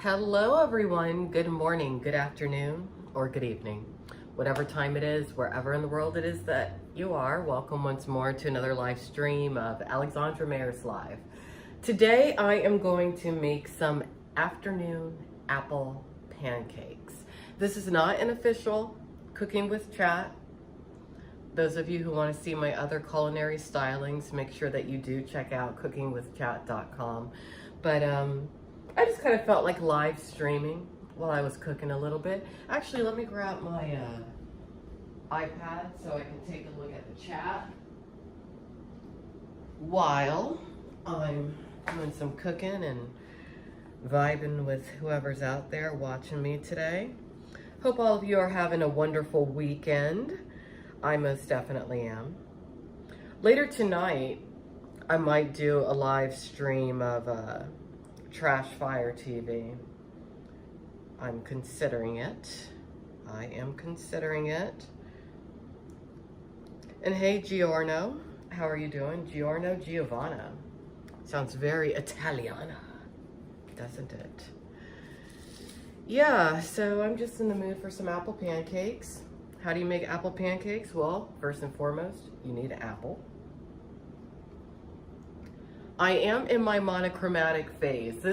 Hello everyone, good morning, good afternoon, or good evening. Whatever time it is, wherever in the world it is that you are, welcome once more to another live stream of Alexandra Mayers Live. Today I am going to make some afternoon apple pancakes. This is not an official cooking with chat. Those of you who want to see my other culinary stylings, make sure that you do check out cookingwithchat.com. But I just kind of felt like live streaming while I was cooking a little bit. Actually, let me grab my iPad so I can take a look at the chat while I'm doing some cooking and vibing with whoever's out there watching me today. Hope all of you are having a wonderful weekend. I most definitely am. Later tonight, I might do a live stream of Trash Fire TV. I'm considering it. I am considering it. And hey, Giorno, how are you doing? Giorno Giovanna. Sounds very Italiana, doesn't it? Yeah, so I'm just in the mood for some apple pancakes. How do you make apple pancakes? Well, first and foremost, you need an apple. I am in my monochromatic phase.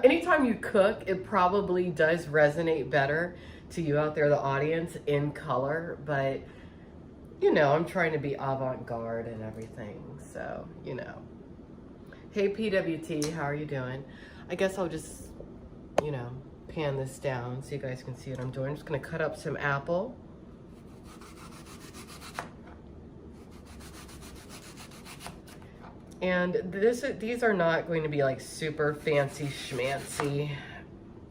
Anytime you cook, it probably does resonate better to you out there, the audience, in color, but you know, I'm trying to be avant-garde and everything, so, you know. Hey, PWT, how are you doing? I guess I'll just, you know, pan this down so you guys can see what I'm doing. I'm just gonna cut up some apple. And these are not going to be like super fancy schmancy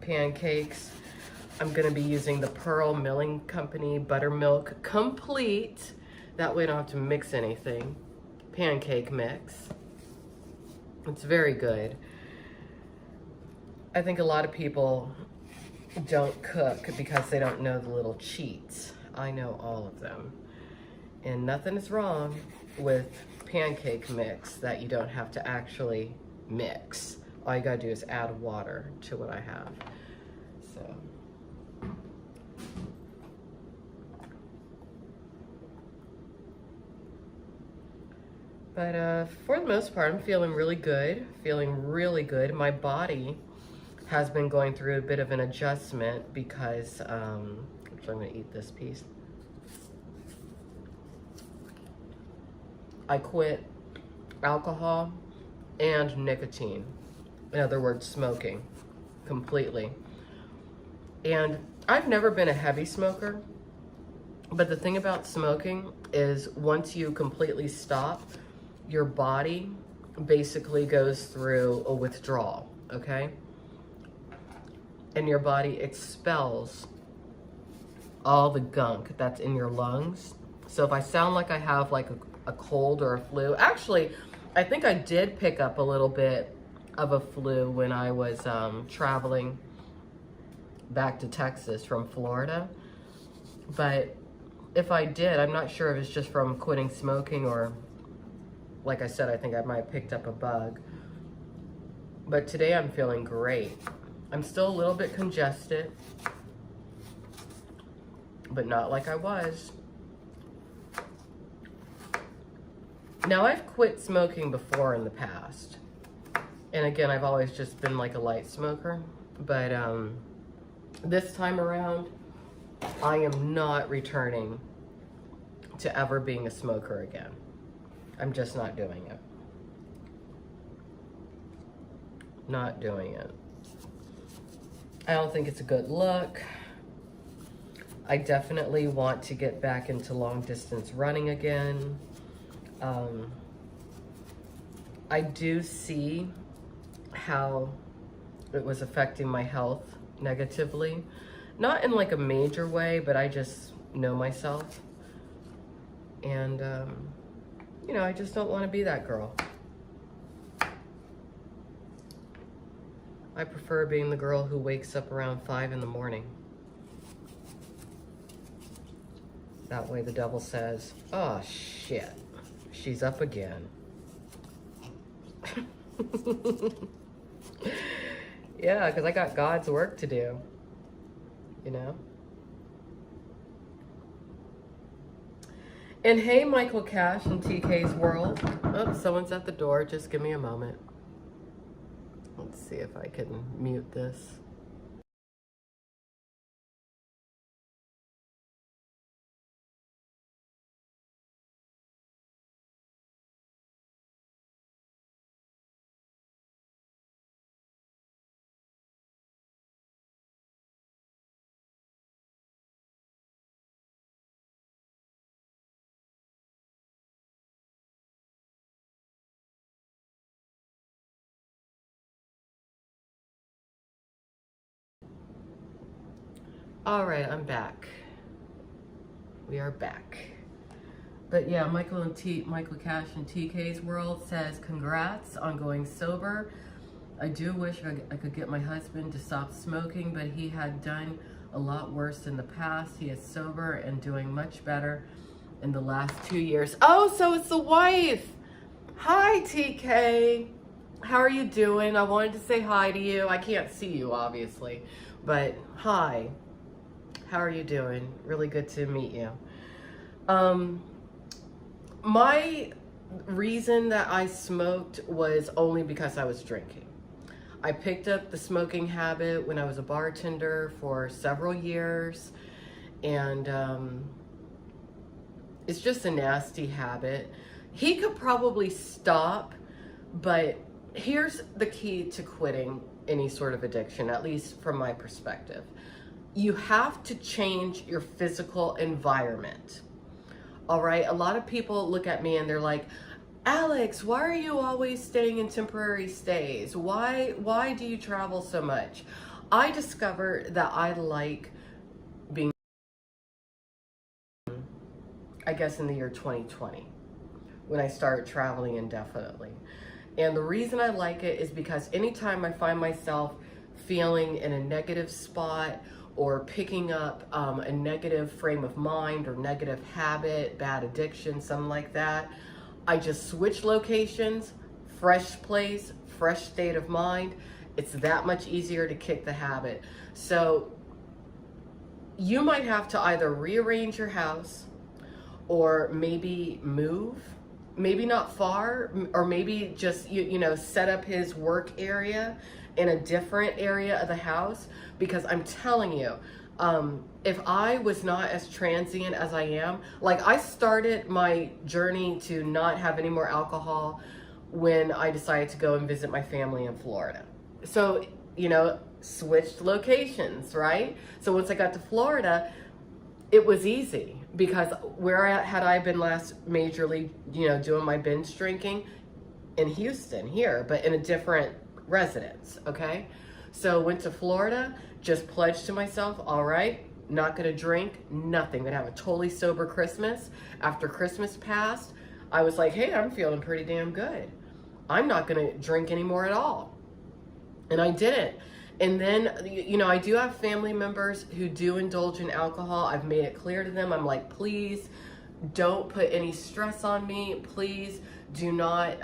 pancakes. I'm going to be using the Pearl Milling Company Buttermilk Complete. That way I don't have to mix anything. Pancake mix. It's very good. I think a lot of people don't cook because they don't know the little cheats. I know all of them. And nothing is wrong with pancake mix that you don't have to actually mix. All you gotta do is add water to what I have. So. But for the most part, I'm feeling really good, My body has been going through a bit of an adjustment because, I'm gonna eat this piece. I quit alcohol and nicotine. In other words, smoking completely. And I've never been a heavy smoker, but the thing about smoking is once you completely stop, your body basically goes through a withdrawal, okay? And your body expels all the gunk that's in your lungs. So if I sound like I have like a cold or a flu, actually, I think I did pick up a little bit of a flu when I was traveling back to Texas from Florida. But if I did, I'm not sure if it's just from quitting smoking or, like I said, I think I might have picked up a bug. But today I'm feeling great. I'm still a little bit congested, but not like I was. Now, I've quit smoking before in the past. And again, I've always just been like a light smoker. But this time around, I am not returning to ever being a smoker again. I'm just not doing it. Not doing it. I don't think it's a good look. I definitely want to get back into long distance running again. I do see how it was affecting my health negatively. Not in like a major way, but I just know myself. And, you know, I just don't want to be that girl. I prefer being the girl who wakes up around 5 in the morning. That way the devil says, oh shit, she's up again. Yeah, because I got God's work to do, you know? And hey, Michael Cash in TK's World. Oh, someone's at the door. Just give me a moment. Let's see if I can mute this. All right, I'm back. We are back. But yeah, Michael Cash in TK's World says, congrats on going sober. I do wish I could get my husband to stop smoking, but he had done a lot worse in the past. He is sober and doing much better in the last 2 years. Oh, so it's the wife. Hi, TK. How are you doing? I wanted to say hi to you. I can't see you, obviously, but hi. How are you doing? Really good to meet you. My reason that I smoked was only because I was drinking. I picked up the smoking habit when I was a bartender for several years, and it's just a nasty habit. He could probably stop, but here's the key to quitting any sort of addiction, at least from my perspective. You have to change your physical environment. All right, a lot of people look at me and they're like, Alex, why are you always staying in temporary stays? Why do you travel so much? I discovered that I like being, I guess in the year 2020, when I started traveling indefinitely. And the reason I like it is because anytime I find myself feeling in a negative spot or picking up a negative frame of mind or negative habit, bad addiction, something like that, I just switch locations, fresh place, fresh state of mind. It's that much easier to kick the habit. So you might have to either rearrange your house or maybe move, maybe not far, or maybe just, you know, set up his work area in a different area of the house, because I'm telling you, if I was not as transient as I am, like I started my journey to not have any more alcohol when I decided to go and visit my family in Florida. So, you know, switched locations, right? So once I got to Florida, it was easy, because had I been last majorly, you know, doing my binge drinking? In Houston here, but in a different residence, okay? So went to Florida, just pledged to myself, all right, not gonna drink, nothing. Gonna have a totally sober Christmas. After Christmas passed, I was like, hey, I'm feeling pretty damn good. I'm not gonna drink anymore at all. And I didn't. And then, you know, I do have family members who do indulge in alcohol. I've made it clear to them. I'm like, please don't put any stress on me. Please do not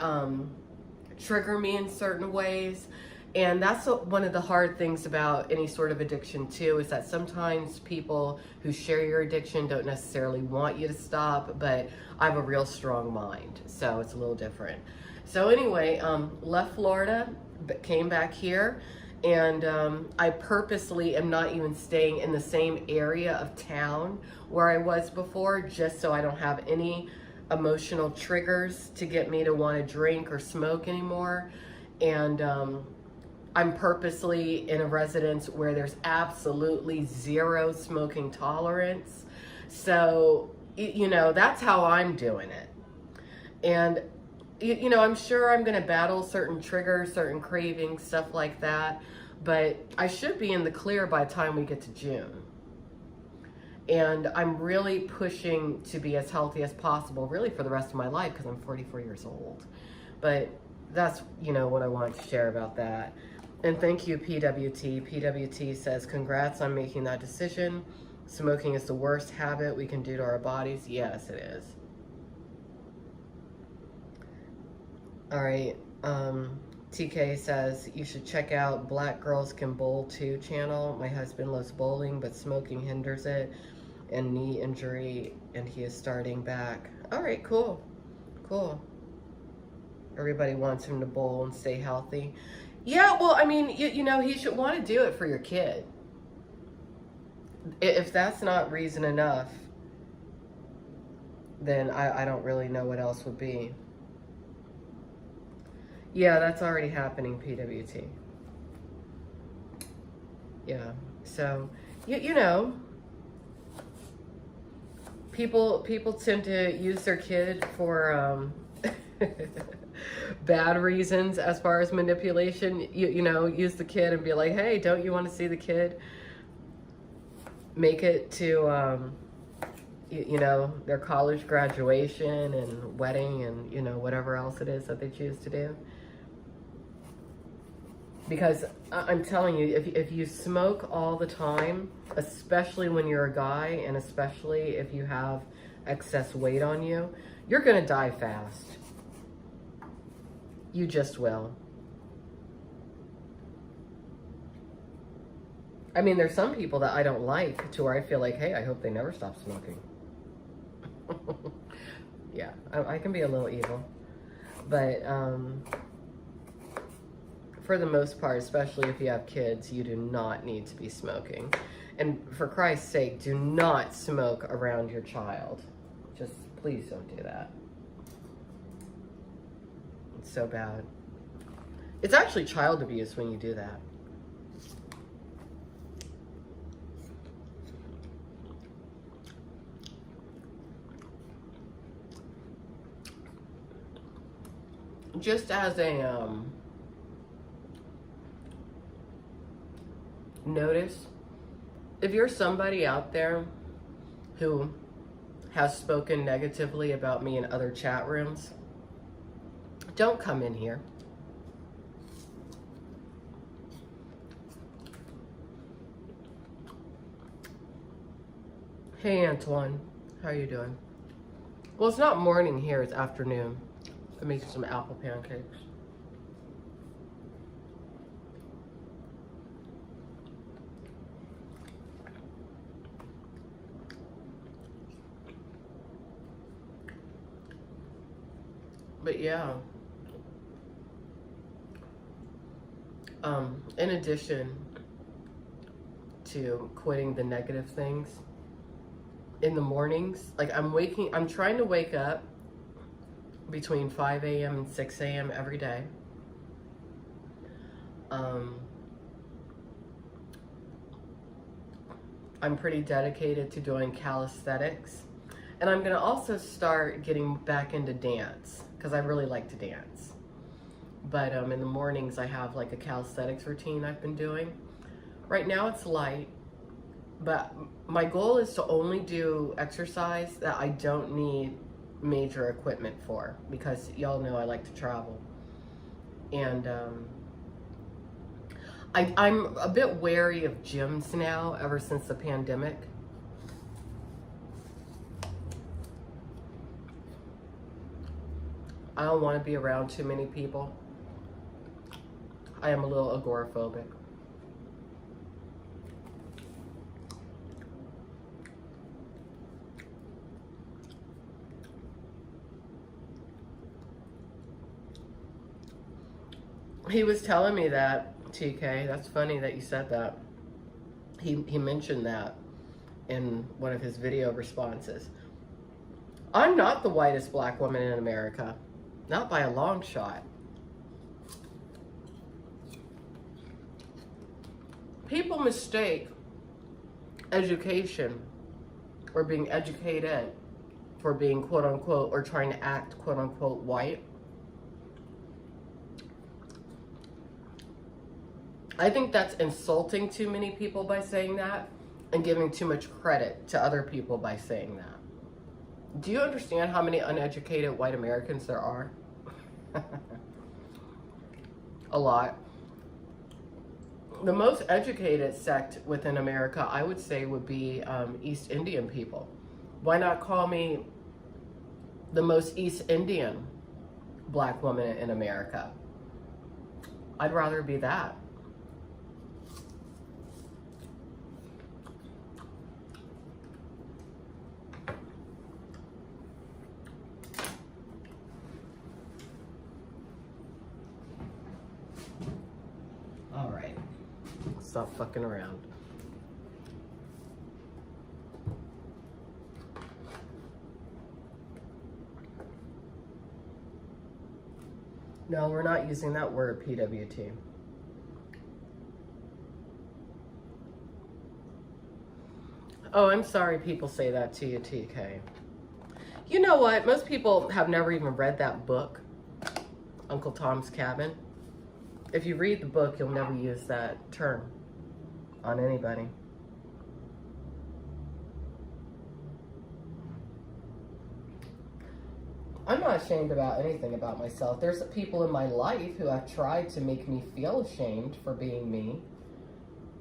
trigger me in certain ways. And that's one of the hard things about any sort of addiction too, is that sometimes people who share your addiction don't necessarily want you to stop, but I have a real strong mind, so it's a little different. So anyway, left Florida, but came back here, and I purposely am not even staying in the same area of town where I was before, just so I don't have any emotional triggers to get me to want to drink or smoke anymore. And I'm purposely in a residence where there's absolutely zero smoking tolerance. So, you know, that's how I'm doing it. And, you know, I'm sure I'm going to battle certain triggers, certain cravings, stuff like that. But I should be in the clear by the time we get to June. And I'm really pushing to be as healthy as possible, really for the rest of my life, because I'm 44 years old. But that's, you know, what I wanted to share about that. And thank you, PWT. PWT says, congrats on making that decision. Smoking is the worst habit we can do to our bodies. Yes, it is. All right. TK says, you should check out Black Girls Can Bowl Too channel. My husband loves bowling, but smoking hinders it and knee injury, and he is starting back. All right, cool. Cool. Everybody wants him to bowl and stay healthy. Yeah, well, I mean, you know, he should want to do it for your kid. If that's not reason enough, then I don't really know what else would be. Yeah, that's already happening, PWT. Yeah, so, you know, people tend to use their kid for bad reasons as far as manipulation. You know, use the kid and be like, hey, don't you want to see the kid make it to, you know, their college graduation and wedding and, you know, whatever else it is that they choose to do. Because I'm telling you, if you smoke all the time, especially when you're a guy, and especially if you have excess weight on you, you're going to die fast. You just will. I mean, there's some people that I don't like to where I feel like, hey, I hope they never stop smoking. Yeah, I can be a little evil. But, for the most part, especially if you have kids, you do not need to be smoking. And for Christ's sake, do not smoke around your child. Just please don't do that. It's so bad. It's actually child abuse when you do that. Just as a notice, if you're somebody out there who has spoken negatively about me in other chat rooms, don't come in here. Hey Antoine, how are you doing? Well, it's not morning here, it's afternoon. I'm making some apple pancakes. But yeah, in addition to quitting the negative things, in the mornings, like I'm trying to wake up between 5 a.m. and 6 a.m. every day. I'm pretty dedicated to doing calisthenics. And I'm gonna also start getting back into dance, because I really like to dance. But in the mornings I have like a calisthenics routine I've been doing. Right now it's light, but my goal is to only do exercise that I don't need major equipment for, because y'all know I like to travel. And I'm a bit wary of gyms now ever since the pandemic. I don't want to be around too many people. I am a little agoraphobic. He was telling me that, TK. That's funny that you said that. He mentioned that in one of his video responses. I'm not the whitest black woman in America. Not by a long shot. People mistake education or being educated for being quote unquote, or trying to act quote unquote white. I think that's insulting too many people by saying that, and giving too much credit to other people by saying that. Do you understand how many uneducated white Americans there are? A lot. The most educated sect within America, I would say, would be East Indian people. Why not call me the most East Indian black woman in America? I'd rather be that. All right, stop fucking around. No, we're not using that word, PWT. Oh, I'm sorry people say that to you, TK. You know what? Most people have never even read that book, Uncle Tom's Cabin. If you read the book, you'll never use that term on anybody. I'm not ashamed about anything about myself. There's people in my life who have tried to make me feel ashamed for being me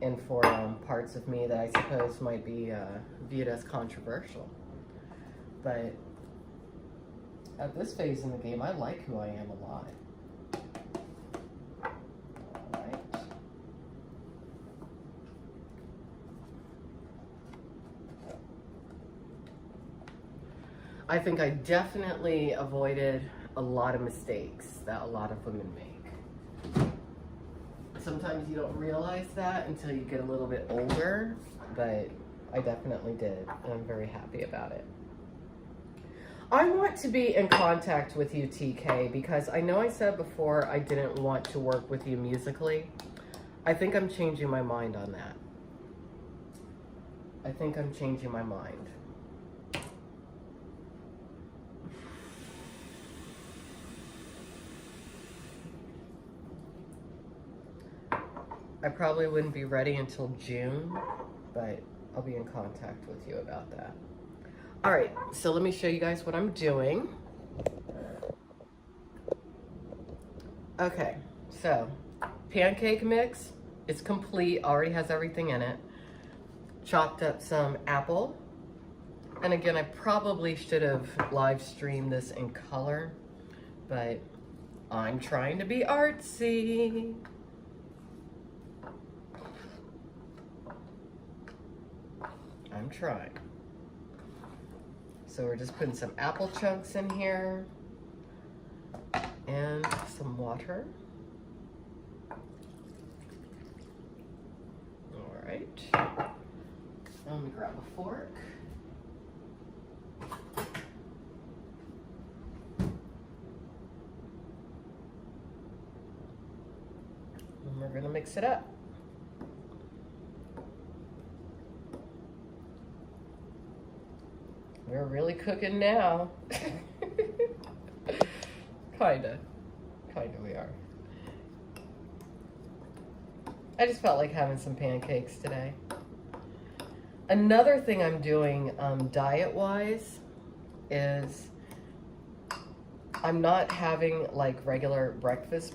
and for parts of me that I suppose might be viewed as controversial. But at this phase in the game, I like who I am a lot. All right. I think I definitely avoided a lot of mistakes that a lot of women make. Sometimes you don't realize that until you get a little bit older, but I definitely did, and I'm very happy about it. I want to be in contact with you, TK, because I know I said before I didn't want to work with you musically. I think I'm changing my mind on that. I think I'm changing my mind. I probably wouldn't be ready until June, but I'll be in contact with you about that. All right, so let me show you guys what I'm doing. Okay, so pancake mix is complete, already has everything in it. Chopped up some apple. And again, I probably should have live streamed this in color, but I'm trying to be artsy. I'm trying. So we're just putting some apple chunks in here and some water. All right. Let me grab a fork. And we're gonna mix it up. We're really cooking now. Kinda we are. I just felt like having some pancakes today. Another thing I'm doing diet-wise is I'm not having like regular breakfast.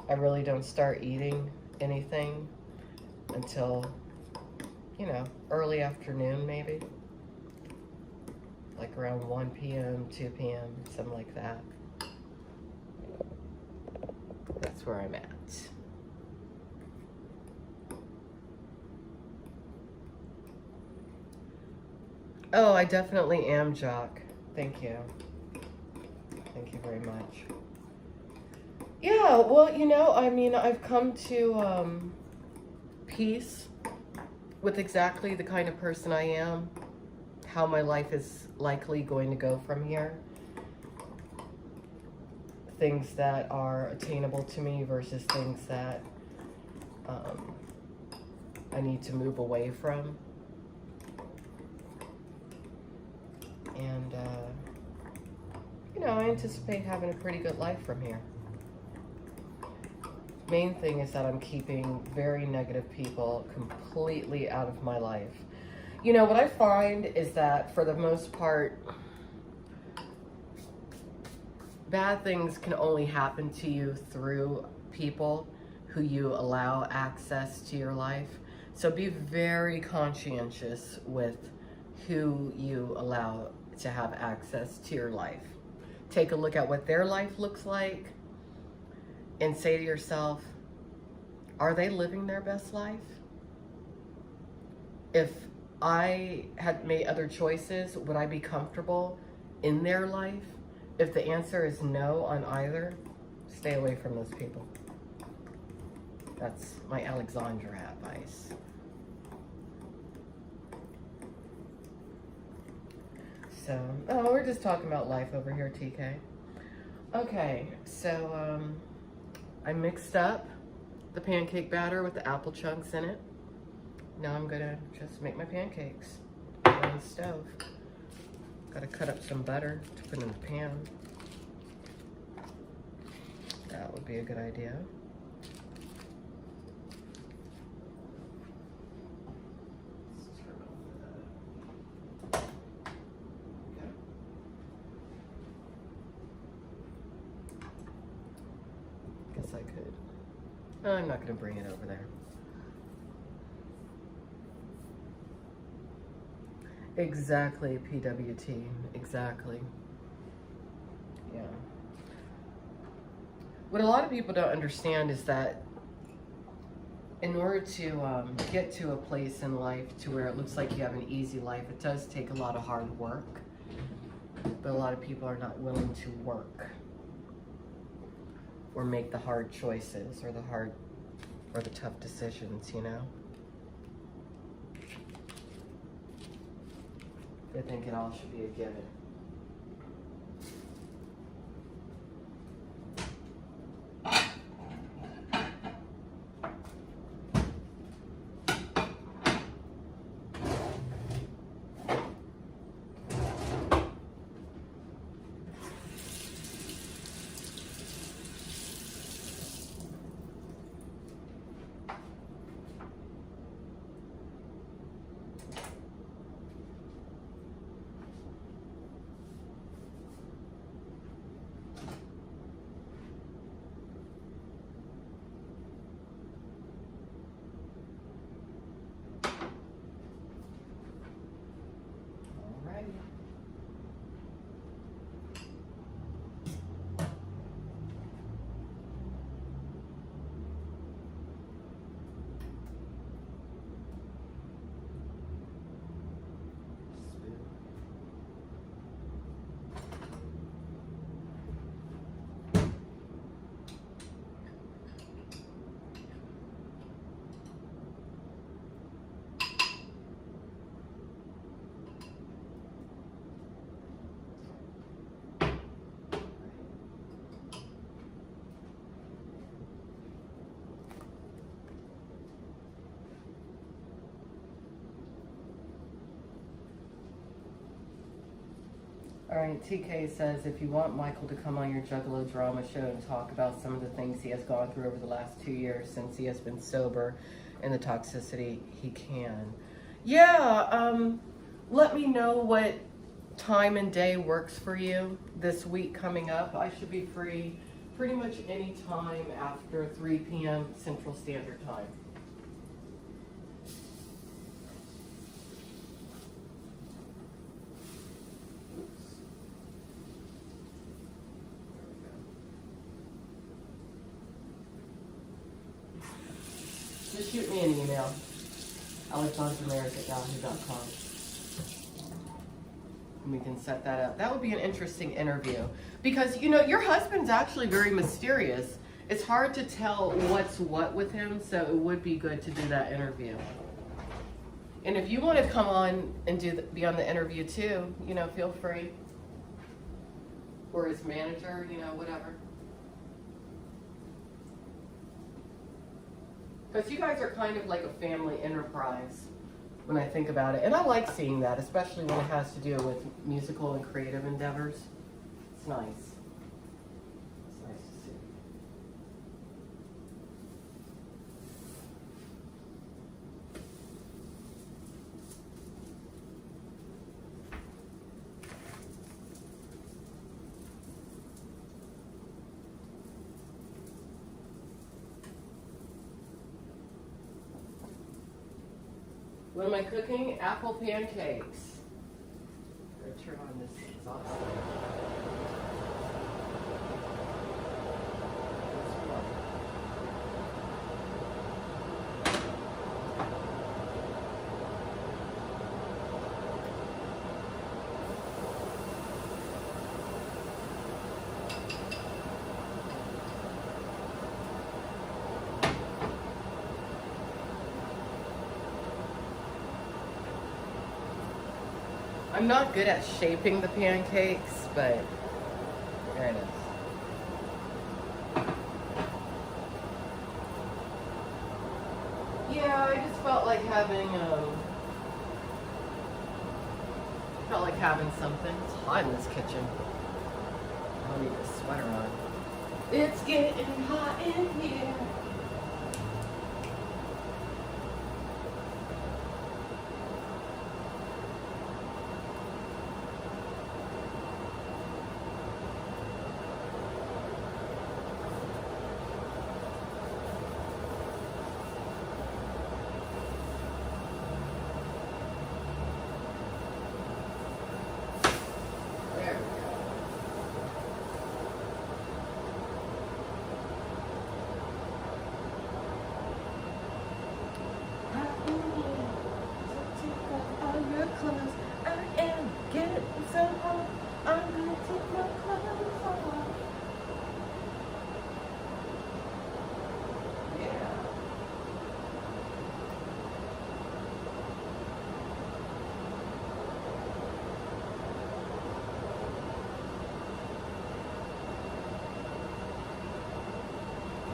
I really don't start eating anything until, you know, early afternoon maybe. Like around 1 p.m., 2 p.m., something like that. That's where I'm at. Oh, I definitely am, Jock. Thank you. Thank you very much. Yeah, well, you know, I mean, I've come to peace with exactly the kind of person I am, how my life is likely going to go from here. Things that are attainable to me versus things that I need to move away from. And, you know, I anticipate having a pretty good life from here. Main thing is that I'm keeping very negative people completely out of my life. You know, what I find is that for the most part, bad things can only happen to you through people who you allow access to your life. So be very conscientious with who you allow to have access to your life. Take a look at what their life looks like and say to yourself, are they living their best life? If I had made other choices, would I be comfortable in their life? If the answer is no on either, stay away from those people. That's my Alexandra advice. So, oh, we're just talking about life over here, TK. Okay, so I mixed up the pancake batter with the apple chunks in it. Now I'm gonna just make my pancakes on the stove. Gotta cut up some butter to put in the pan. That would be a good idea. Guess I could. I'm not gonna bring it over there. Exactly, PWT, exactly. Yeah. What a lot of people don't understand is that in order to get to a place in life to where it looks like you have an easy life, it does take a lot of hard work. But a lot of people are not willing to work or make the hard choices or the tough decisions, you know? I think it all should be a given. All right, TK says, if you want Michael to come on your Juggalo drama show and talk about some of the things he has gone through over the last 2 years since he has been sober and the toxicity, he can. Yeah, let me know what time and day works for you this week coming up. I should be free pretty much any time after 3 p.m. Central Standard Time. Just shoot me an email, Alexandra Mayers at yahoo.com. And we can set that up. That would be an interesting interview. Because, you know, your husband's actually very mysterious. It's hard to tell what's what with him, so it would be good to do that interview. And if you want to come on and be on the interview too, you know, feel free. Or his manager, you know, whatever. Because you guys are kind of like a family enterprise when I think about it. And I like seeing that, especially when it has to do with musical and creative endeavors. It's nice. It's nice to see. What am I cooking? Apple pancakes. I'm gonna turn on this exhaust. I'm not good at shaping the pancakes, but there it is. Yeah, I just felt like having something. It's hot in this kitchen. I don't need a sweater on. It's getting hot in here.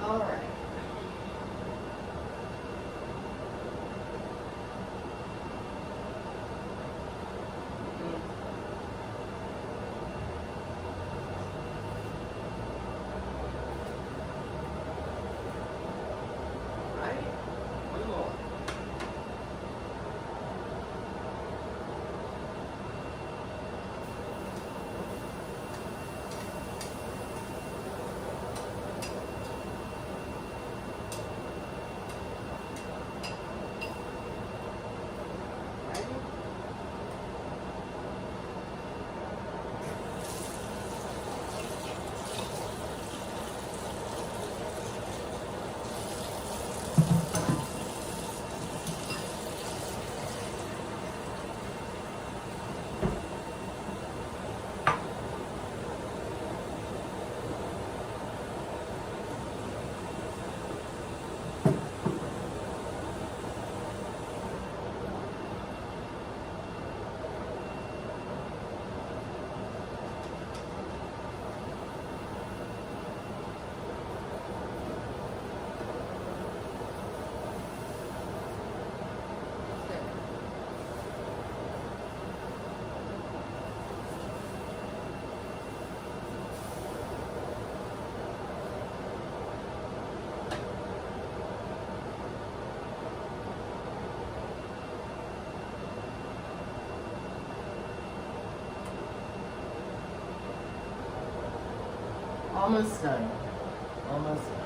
All right. Almost done. Almost done.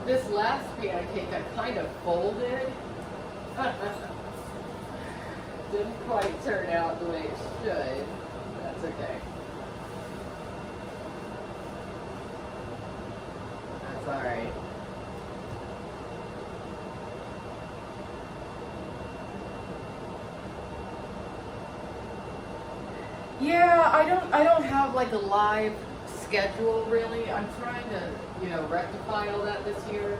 This last pancake I kind of folded. Didn't quite turn out the way it should. That's okay. That's all right. Yeah, I don't have like a live schedule really. I'm trying to, rectify all that this year.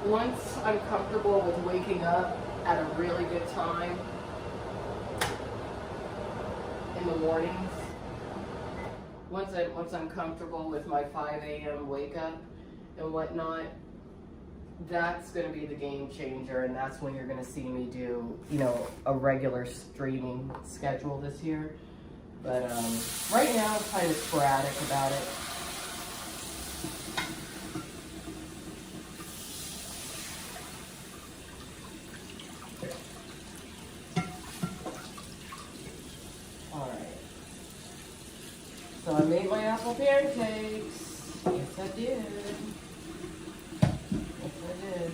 Once I'm comfortable with waking up at a really good time in the mornings, once I'm comfortable with my 5 a.m. wake up and whatnot, that's going to be the game changer, and that's when you're going to see me do, a regular streaming schedule this year. But right now, I'm kind of sporadic about it. All right. So I made my apple pancakes. Yes, I did. Yes, I I did.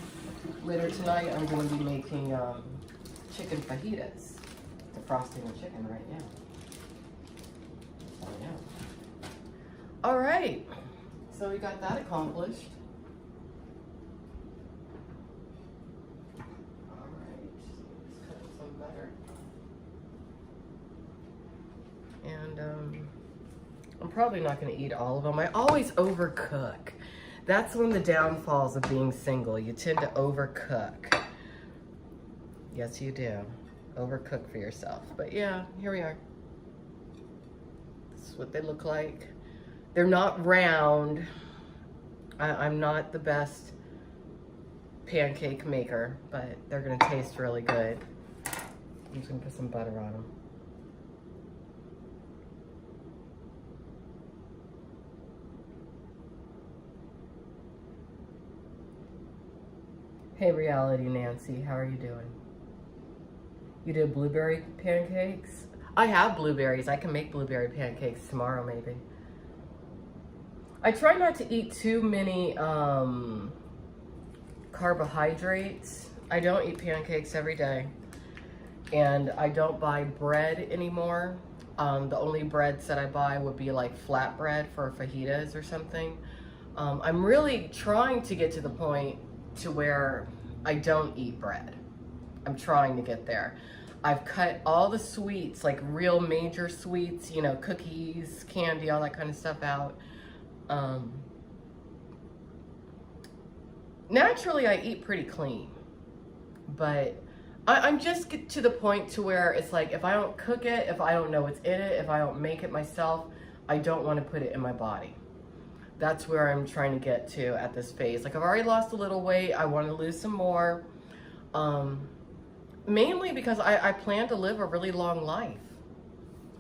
Later tonight, I'm going to be making chicken fajitas. Defrosting the chicken right now. So, yeah. All right. So we got that accomplished. All right. Let's cut some butter. And I'm probably not going to eat all of them. I always overcook. That's one of the downfalls of being single. You tend to overcook. Yes, you do. Overcook for yourself. But yeah, here we are. This is what they look like. They're not round. I'm not the best pancake maker, but they're going to taste really good. I'm just going to put some butter on them. Hey, Reality Nancy, how are you doing? You did blueberry pancakes? I have blueberries. I can make blueberry pancakes tomorrow, maybe. I try not to eat too many carbohydrates. I don't eat pancakes every day. And I don't buy bread anymore. The only breads that I buy would be like flatbread for fajitas or something. I'm really trying to get to the point to where I don't eat bread. I'm trying to get there. I've cut all the sweets, like real major sweets, you know, cookies, candy, all that kind of stuff out. Naturally, I eat pretty clean, but I'm just get to the point to where it's like, if I don't cook it, if I don't know what's in it, if I don't make it myself, I don't want to put it in my body. That's where I'm trying to get to at this phase. Like, I've already lost a little weight. I want to lose some more. Mainly because I plan to live a really long life.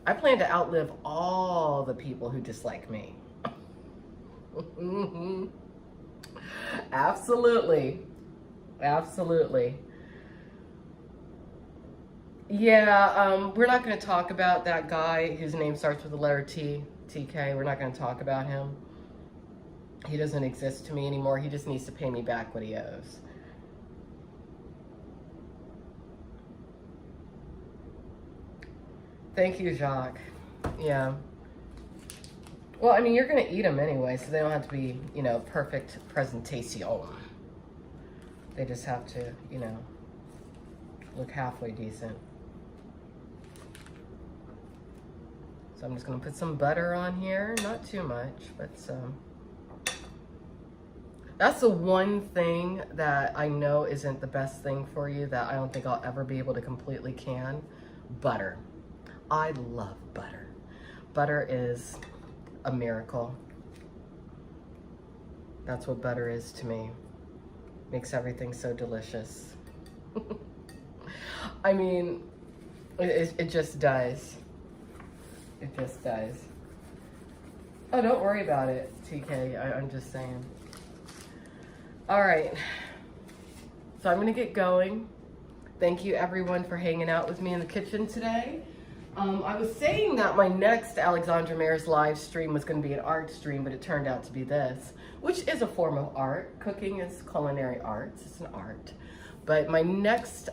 I plan to outlive all the people who dislike me. Absolutely. Absolutely. Yeah, we're not going to talk about that guy whose name starts with the letter T, TK. We're not going to talk about him. He doesn't exist to me anymore. He just needs to pay me back what he owes. Thank you, Jacques. Yeah. Well, I mean, you're going to eat them anyway, so they don't have to be, you know, perfect presentation. They just have to, you know, look halfway decent. So I'm just going to put some butter on here. Not too much, but some. That's the one thing that I know isn't the best thing for you that I don't think I'll ever be able to completely can. Butter. I love butter. Butter is a miracle. That's what butter is to me. Makes everything so delicious. I mean, it just does. It just does. Oh, don't worry about it, TK. I'm just saying. All right. So I'm going to get going. Thank you, everyone, for hanging out with me in the kitchen today. I was saying that my next Alexandra Mayers live stream was going to be an art stream, but it turned out to be this, which is a form of art. Cooking is culinary arts. It's an art. But my next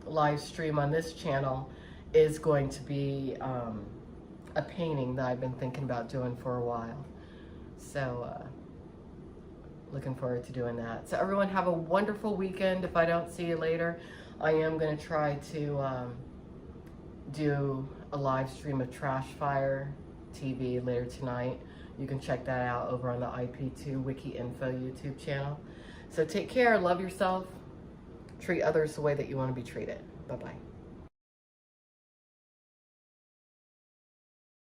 live stream on this channel is going to be a painting that I've been thinking about doing for a while. So looking forward to doing that. So everyone have a wonderful weekend. If I don't see you later, I am going to try to do a live stream of Trash Fire TV later tonight. You can check that out over on the IP2 Wiki Info YouTube channel. So take care, love yourself, treat others the way that you want to be treated. Bye-bye.